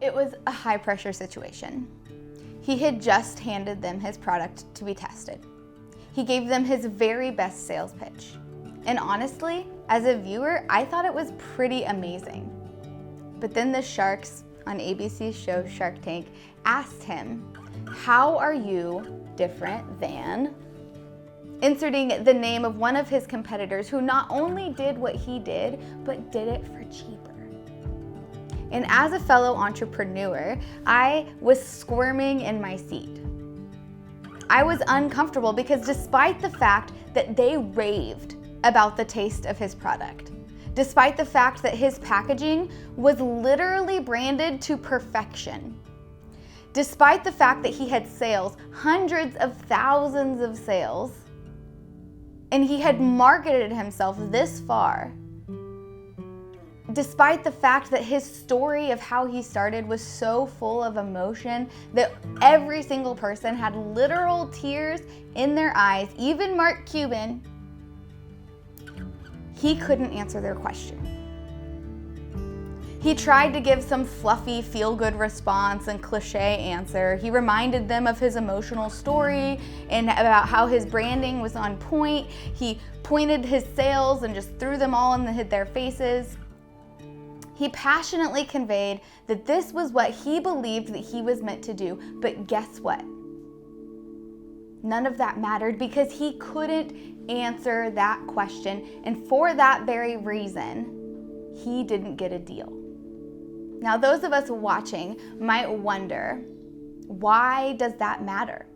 It was a high-pressure situation. He had just handed them his product to be tested. He gave them his very best sales pitch. And honestly, as a viewer, I thought it was pretty amazing. But then the sharks on ABC's show Shark Tank asked him, "How are you different than?" inserting the name of one of his competitors who not only did what he did, but did it for cheaper. And as a fellow entrepreneur, I was squirming in my seat. I was uncomfortable because despite the fact that they raved about the taste of his product, despite the fact that his packaging was literally branded to perfection, despite the fact that he had sales, hundreds of thousands of sales, and he had marketed himself this far, despite the fact that his story of how he started was so full of emotion that every single person had literal tears in their eyes, even Mark Cuban, he couldn't answer their question. He tried to give some fluffy, feel-good response and cliche answer. He reminded them of his emotional story and about how his branding was on point. He pointed his sales and just threw them all in their faces. He passionately conveyed that this was what he believed that he was meant to do, but guess what? None of that mattered because he couldn't answer that question, and for that very reason, he didn't get a deal. Now, those of us watching might wonder, why does that matter?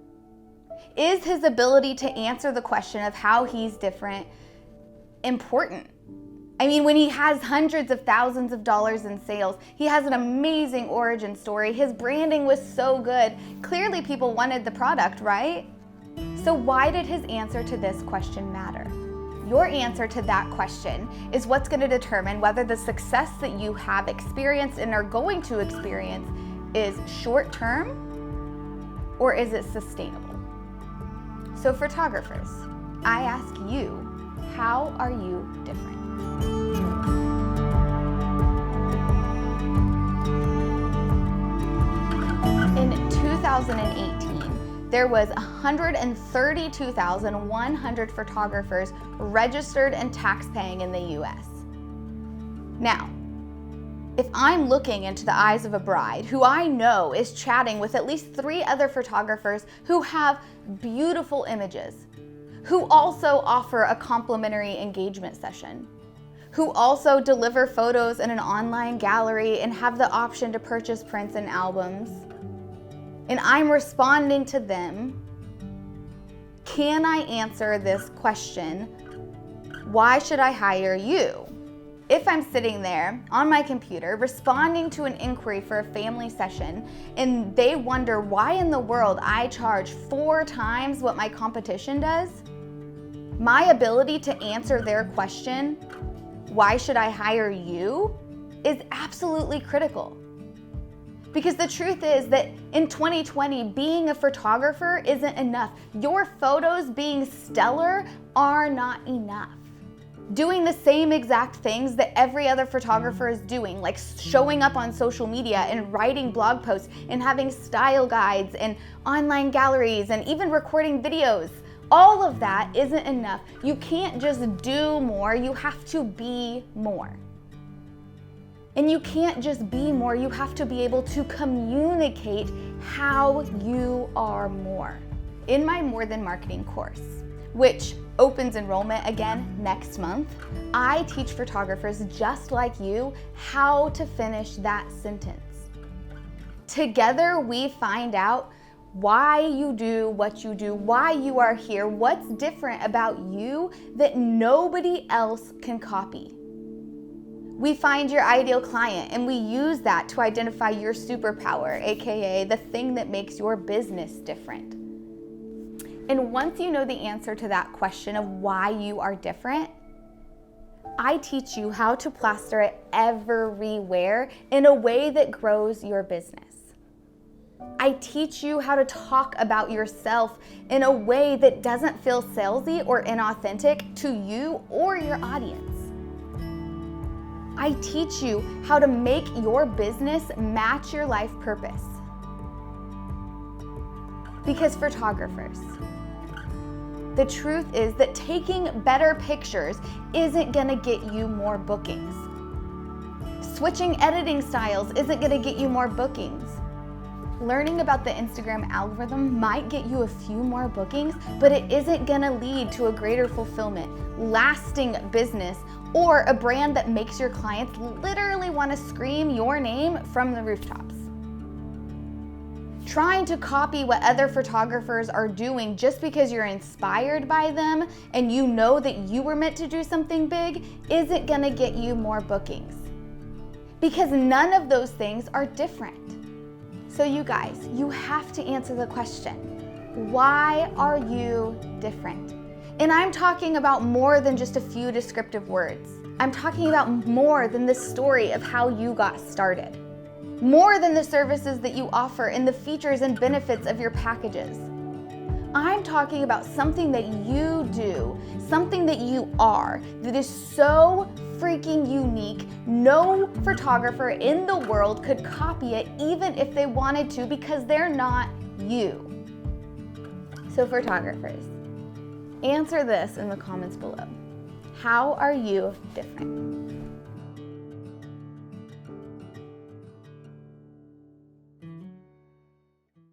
Is his ability to answer the question of how he's different important? I mean, when he has hundreds of thousands of dollars in sales, he has an amazing origin story, his branding was so good, clearly people wanted the product, right? So why did his answer to this question matter? Your answer to that question is what's going to determine whether the success that you have experienced and are going to experience is short-term or is it sustainable? So photographers, I ask you, how are you different? In 2018, there was 132,100 photographers registered and tax-paying in the US. Now, if I'm looking into the eyes of a bride who I know is chatting with at least 3 other photographers who have beautiful images, who also offer a complimentary engagement session, who also deliver photos in an online gallery and have the option to purchase prints and albums, and I'm responding to them, can I answer this question, why should I hire you? If I'm sitting there on my computer responding to an inquiry for a family session and they wonder why in the world I charge 4 times what my competition does, my ability to answer their question, why should I hire you, is absolutely critical. Because the truth is that in 2020, being a photographer isn't enough. Your photos being stellar are not enough. Doing the same exact things that every other photographer is doing, like showing up on social media and writing blog posts and having style guides and online galleries and even recording videos, all of that isn't enough. You can't just do more, you have to be more. And you can't just be more, you have to be able to communicate how you are more. In my More Than Marketing course, which opens enrollment again next month, I teach photographers just like you how to finish that sentence. Together we find out why you do what you do, why you are here, what's different about you that nobody else can copy. We find your ideal client and we use that to identify your superpower, aka the thing that makes your business different. And once you know the answer to that question of why you are different, I teach you how to plaster it everywhere in a way that grows your business. I teach you how to talk about yourself in a way that doesn't feel salesy or inauthentic to you or your audience. I I teach you how to make your business match your life purpose. Because photographers, the truth is that taking better pictures isn't gonna get you more bookings. Switching editing styles isn't gonna get you more bookings. Learning about the Instagram algorithm might get you a few more bookings, but it isn't gonna lead to a greater fulfillment, lasting business, or a brand that makes your clients literally wanna scream your name from the rooftops. Trying to copy what other photographers are doing just because you're inspired by them and you know that you were meant to do something big isn't gonna get you more bookings. Because none of those things are different. So you guys, you have to answer the question, why are you different? And I'm talking about more than just a few descriptive words. I'm talking about more than the story of how you got started. More than the services that you offer and the features and benefits of your packages. I'm talking about something that you do, something that you are, that is so freaking unique, no photographer in the world could copy it even if they wanted to because they're not you. So photographers, answer this in the comments below. How are you different?